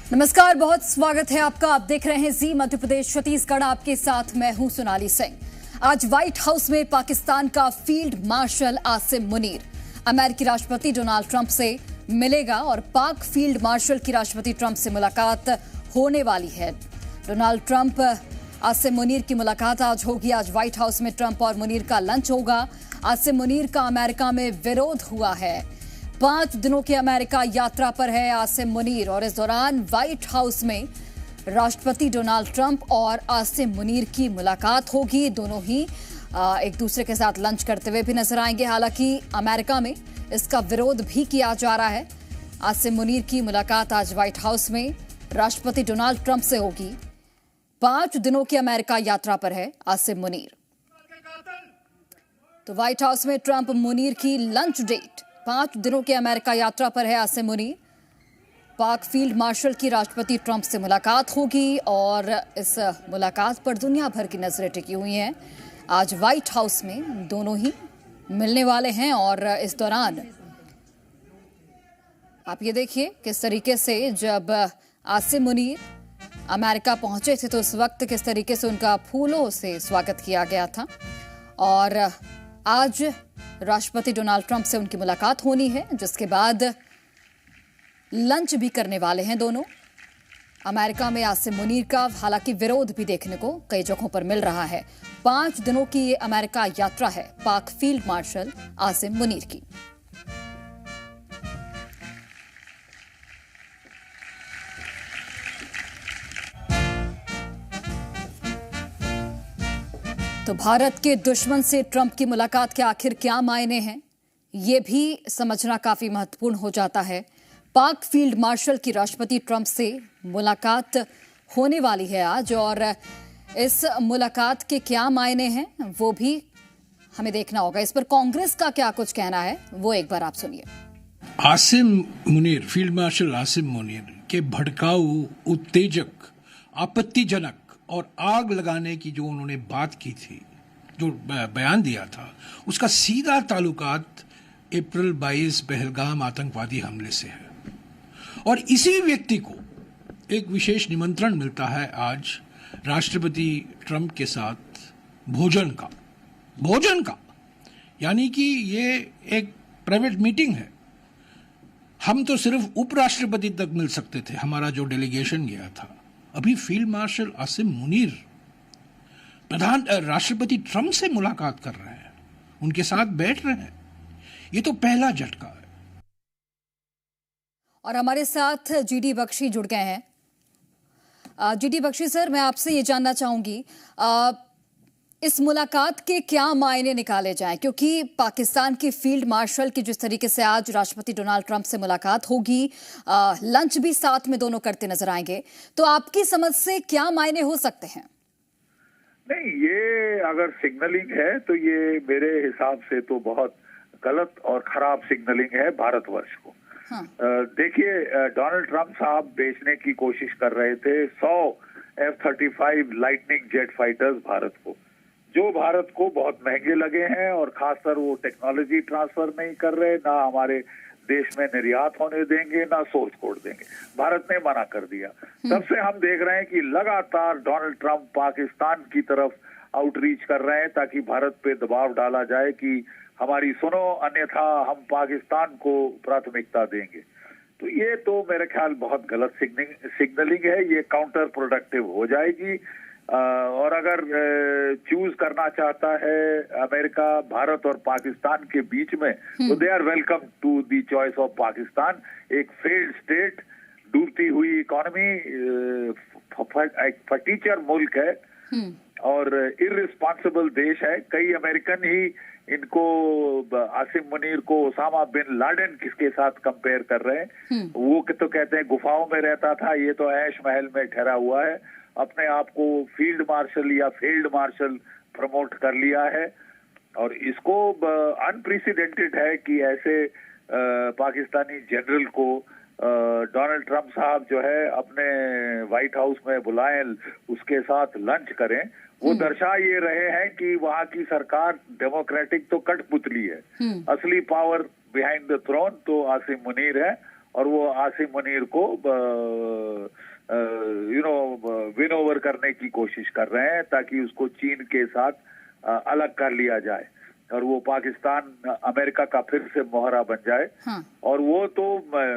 नमस्कार, बहुत स्वागत है आपका। आप देख रहे हैं जी मध्य प्रदेश छत्तीसगढ़। आपके साथ मैं हूं सोनाली सिंह। आज व्हाइट हाउस में पाकिस्तान का फील्ड मार्शल आसिम मुनीर अमेरिकी राष्ट्रपति डोनाल्ड ट्रंप से मिलेगा और पाक फील्ड मार्शल की राष्ट्रपति ट्रंप से मुलाकात होने वाली है। डोनाल्ड ट्रंप आसिम मुनीर की मुलाकात आज होगी। आज व्हाइट हाउस में ट्रंप और मुनीर का लंच होगा। आसिम मुनीर का अमेरिका में विरोध हुआ है। 5 दिनों की अमेरिका यात्रा पर है आसिम मुनीर और इस दौरान व्हाइट हाउस में राष्ट्रपति डोनाल्ड ट्रंप और आसिम मुनीर की मुलाकात होगी। दोनों ही एक दूसरे के साथ लंच करते हुए भी नजर आएंगे। हालांकि अमेरिका में इसका विरोध भी किया जा रहा है। आसिम मुनीर की मुलाकात आज व्हाइट हाउस में राष्ट्रपति डोनाल्ड ट्रंप से होगी। 5 दिनों की अमेरिका यात्रा पर है आसिम मुनीर। तो व्हाइट हाउस में ट्रंप मुनीर की लंच डेट। 5 दिनों की अमेरिका यात्रा पर है आसिम मुनीर। पाक फील्ड मार्शल की राष्ट्रपति ट्रंप से मुलाकात होगी और इस मुलाकात पर दुनिया भर की नजरें टिकी हुई हैं। आज व्हाइट हाउस में दोनों ही मिलने वाले हैं और इस दौरान आप ये देखिए किस तरीके से जब आसिम मुनीर अमेरिका पहुंचे थे तो उस वक्त किस तरीके से उनका फूलों से स्वागत किया गया था। और आज राष्ट्रपति डोनाल्ड ट्रंप से उनकी मुलाकात होनी है, जिसके बाद लंच भी करने वाले हैं दोनों। अमेरिका में आसिम मुनीर का हालांकि विरोध भी देखने को कई जगहों पर मिल रहा है। 5 दिनों की ये अमेरिका यात्रा है पाक फील्ड मार्शल आसिम मुनीर की। तो भारत के दुश्मन से ट्रंप की मुलाकात के आखिर क्या मायने हैं, ये भी समझना काफी महत्वपूर्ण हो जाता है। पाक फील्ड मार्शल की राष्ट्रपति ट्रंप से मुलाकात होने वाली है आज और इस मुलाकात के क्या मायने हैं वो भी हमें देखना होगा। इस पर कांग्रेस का क्या कुछ कहना है वो एक बार आप सुनिए। आसिम मुनीर, फील्ड मार्शल आसिम मुनीर के भड़काऊ, उत्तेजक, आपत्तिजनक और आग लगाने की जो उन्होंने बात की थी, जो बयान दिया था, उसका सीधा ताल्लुकात अप्रैल 22 पहलगाम आतंकवादी हमले से है। और इसी व्यक्ति को एक विशेष निमंत्रण मिलता है आज राष्ट्रपति ट्रंप के साथ भोजन का, यानी कि ये एक प्राइवेट मीटिंग है। हम तो सिर्फ उपराष्ट्रपति तक मिल सकते थे, हमारा जो डेलीगेशन गया था। अभी फील्ड मार्शल आसिम मुनीर राष्ट्रपति ट्रंप से मुलाकात कर रहे हैं, उनके साथ बैठ रहे हैं। ये तो पहला झटका है। और हमारे साथ जीडी बख्शी जुड़ गए हैं। जीडी बख्शी सर, मैं आपसे ये जानना चाहूंगी इस मुलाकात के क्या मायने निकाले जाएं, क्योंकि पाकिस्तान के फील्ड मार्शल की जिस तरीके से आज राष्ट्रपति डोनाल्ड ट्रंप से मुलाकात होगी, लंच भी साथ में दोनों करते नजर आएंगे, तो आपकी समझ से क्या मायने हो सकते हैं? नहीं, ये अगर सिग्नलिंग है तो ये मेरे हिसाब से तो बहुत गलत और खराब सिग्नलिंग है भारतवर्ष को। हाँ। देखिए, डोनाल्ड ट्रंप साहब बेचने की कोशिश कर रहे थे 100 F-35 lightning jet fighters Bharat को, जो भारत को बहुत महंगे लगे हैं और खासकर वो टेक्नोलॉजी ट्रांसफर नहीं कर रहे, ना हमारे देश में निर्यात होने देंगे, ना सोर्स कोड देंगे। भारत ने मना कर दिया। तब से हम देख रहे हैं कि लगातार डोनाल्ड ट्रंप पाकिस्तान की तरफ आउटरीच कर रहे हैं ताकि भारत पे दबाव डाला जाए कि हमारी सुनो, अन्यथा हम पाकिस्तान को प्राथमिकता देंगे। तो ये तो मेरे ख्याल बहुत गलत सिग्नलिंग है। ये काउंटर प्रोडक्टिव हो जाएगी। और अगर चूज करना चाहता है अमेरिका भारत और पाकिस्तान के बीच में, तो they are welcome to the choice of Pakistan. एक फेल्ड स्टेट, डूबती हुई इकोनॉमी, एक फटीचर मुल्क है और इररिस्पॉन्सिबल देश है। कई अमेरिकन ही इनको, आसिम मुनीर को ओसामा बिन लादेन किसके साथ कंपेयर कर रहे हैं। वो तो कहते हैं गुफाओं में रहता था, ये तो ऐश महल में ठहरा हुआ है। अपने आप को फील्ड मार्शल या फील्ड मार्शल प्रमोट कर लिया है और इसको अनप्रेसिडेंटेड है कि ऐसे पाकिस्तानी जनरल को डोनाल्ड ट्रंप साहब जो है अपने व्हाइट हाउस में बुलाएं, उसके साथ लंच करें। वो दर्शा ये रहे हैं कि वहाँ की सरकार डेमोक्रेटिक तो कठपुतली है, असली पावर बिहाइंड द थ्रोन तो आसिम मुनीर है और वो आसिम मुनीर को विन ओवर करने की कोशिश कर रहे हैं ताकि उसको चीन के साथ अलग कर लिया जाए और वो पाकिस्तान अमेरिका का फिर से मोहरा बन जाए। हाँ। और वो तो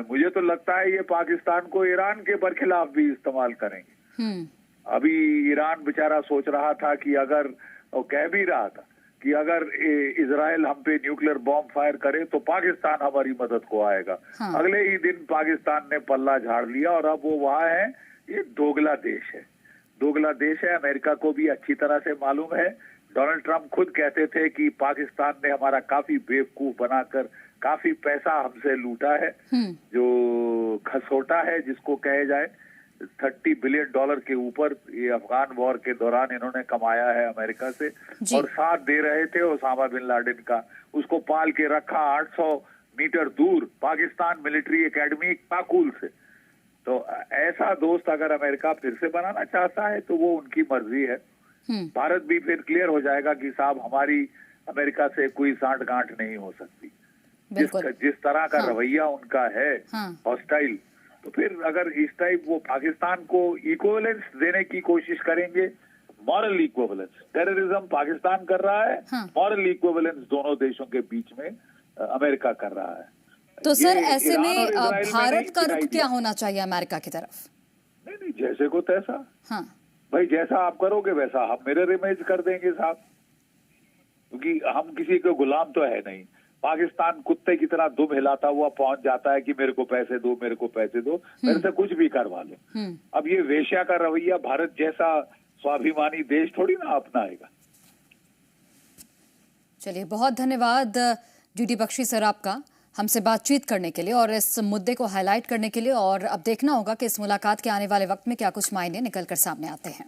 मुझे तो लगता है ये पाकिस्तान को ईरान के बरखिलाफ भी इस्तेमाल करेंगे। अभी ईरान बेचारा सोच रहा था कि अगर, और कह भी रहा था कि अगर इजराइल हम पे न्यूक्लियर बॉम्ब फायर करे तो पाकिस्तान हमारी मदद को आएगा। हाँ। अगले ही दिन पाकिस्तान ने पल्ला झाड़ लिया और अब वो वहां है। ये दोगला देश है, दोगला देश है। अमेरिका को भी अच्छी तरह से मालूम है। डोनाल्ड ट्रंप खुद कहते थे कि पाकिस्तान ने हमारा काफी बेवकूफ बनाकर काफी पैसा हमसे लूटा है, जो खसोटा है जिसको कहे जाए। $30 बिलियन के ऊपर ये अफगान वॉर के दौरान इन्होंने कमाया है अमेरिका से। और साथ दे रहे थे ओसामा बिन लादेन का, उसको पाल के रखा 800 मीटर दूर पाकिस्तान मिलिट्री एकेडमी काकुल से। तो ऐसा दोस्त अगर अमेरिका फिर से बनाना चाहता है तो वो उनकी मर्जी है। भारत भी फिर क्लियर हो जाएगा कि साहब हमारी अमेरिका से कोई सांठ गांठ नहीं हो सकती। जिस तरह का रवैया उनका है हॉस्टाइल, तो फिर अगर इस टाइप वो पाकिस्तान को इक्विवेलेंस देने की कोशिश करेंगे, मॉरल इक्विवेलेंस, टेररिज्म पाकिस्तान कर रहा है, मॉरल इक्विवेलेंस दोनों देशों के बीच में अमेरिका कर रहा है। तो सर ऐसे में भारत का रुख क्या होना चाहिए अमेरिका की तरफ? नहीं, जैसे को तैसा। भाई जैसा आप करोगे वैसा हम मिरर इमेज कर देंगे साहब, क्योंकि हम किसी के गुलाम तो है नहीं। पाकिस्तान कुत्ते की तरह दुम हिलाता हुआ पहुंच जाता है कि मेरे को पैसे दो, मेरे को पैसे दो, मेरे से कुछ भी करवा लो। अब ये वेश्या का रवैया भारत जैसा स्वाभिमानी देश थोड़ी ना अपनाएगा। चलिए, बहुत धन्यवाद डीडी बख्शी सर आपका हमसे बातचीत करने के लिए और इस मुद्दे को हाईलाइट करने के लिए। और अब देखना होगा कि इस मुलाकात के आने वाले वक्त में क्या कुछ मायने निकल कर सामने आते हैं।